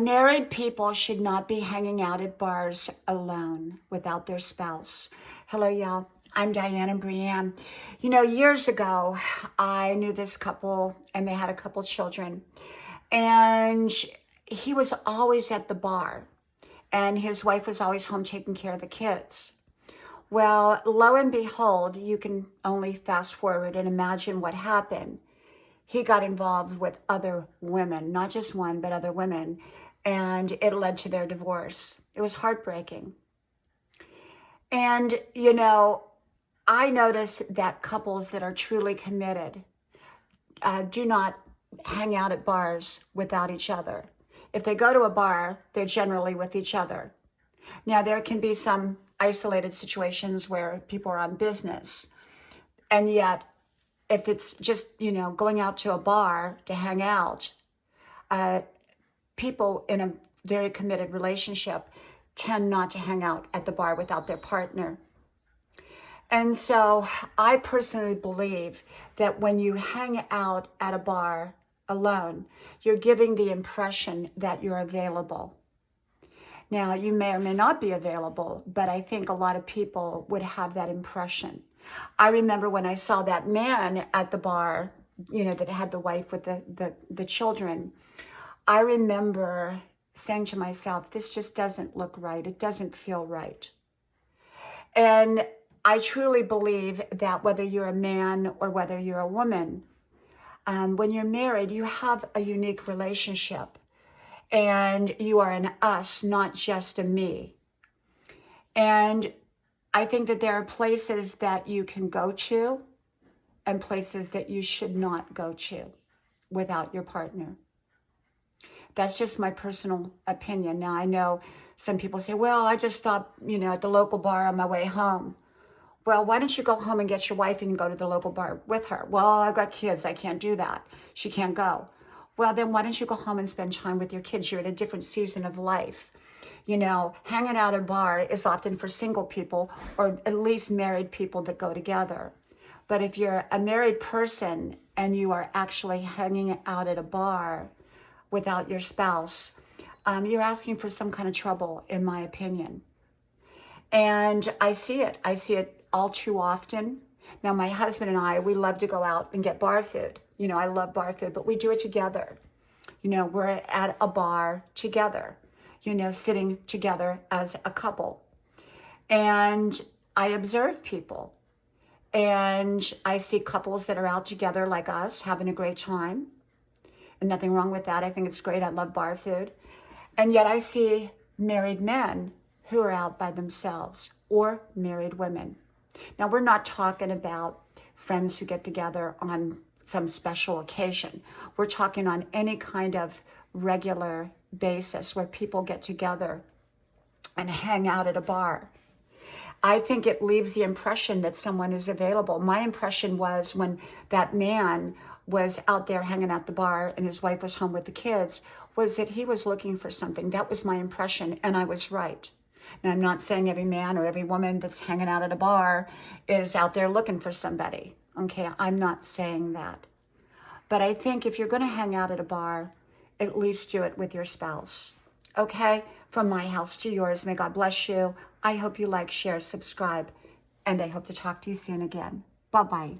Married people should not be hanging out at bars alone without their spouse. Hello, y'all. I'm Diane and Brianne. You know, years ago, I knew this couple and they had a couple children. And he was always at the bar and his wife was always home taking care of the kids. Well, lo and behold, you can only fast forward and imagine what happened. He got involved with other women, not just one, but other women, and it led to their divorce. It was heartbreaking. And, you know, I notice that couples that are truly committed do not hang out at bars without each other. If they go to a bar, they're generally with each other. Now, there can be some isolated situations where people are on business, and yet if it's just, you know, going out to a bar to hang out, people in a very committed relationship tend not to hang out at the bar without their partner. And so I personally believe that when you hang out at a bar alone, you're giving the impression that you're available. Now, you may or may not be available, but I think a lot of people would have that impression. I remember when I saw that man at the bar, you know, that had the wife with the children, I remember saying to myself, this just doesn't look right. It doesn't feel right. And I truly believe that whether you're a man or whether you're a woman, when you're married, you have a unique relationship. And you are an us, not just a me. And I think that there are places that you can go to and places that you should not go to without your partner. That's just my personal opinion. Now, I know some people say, well, I just stopped, you know, at the local bar on my way home. Well, why don't you go home and get your wife and go to the local bar with her? Well, I've got kids. I can't do that. She can't go. Well, then why don't you go home and spend time with your kids? You're at a different season of life. You know, hanging out at a bar is often for single people or at least married people that go together. But if you're a married person and you are actually hanging out at a bar without your spouse, you're asking for some kind of trouble, in my opinion. And I see it. I see it all too often. Now, my husband and I, we love to go out and get bar food. You know, I love bar food, but we do it together. You know, we're at a bar together, you know, sitting together as a couple. And I observe people. And I see couples that are out together like us, having a great time. And nothing wrong with that. I think it's great. I love bar food. And yet I see married men who are out by themselves, or married women. Now, we're not talking about friends who get together on some special occasion. We're talking on any kind of regular basis where people get together and hang out at a bar. I think it leaves the impression that someone is available. My impression was when that man was out there hanging at the bar and his wife was home with the kids, was that he was looking for something. That was my impression, and I was right. Now, I'm not saying every man or every woman that's hanging out at a bar is out there looking for somebody. Okay, I'm not saying that. But I think if you're going to hang out at a bar, at least do it with your spouse. Okay, from my house to yours, may God bless you. I hope you like, share, subscribe, and I hope to talk to you soon again. Bye-bye.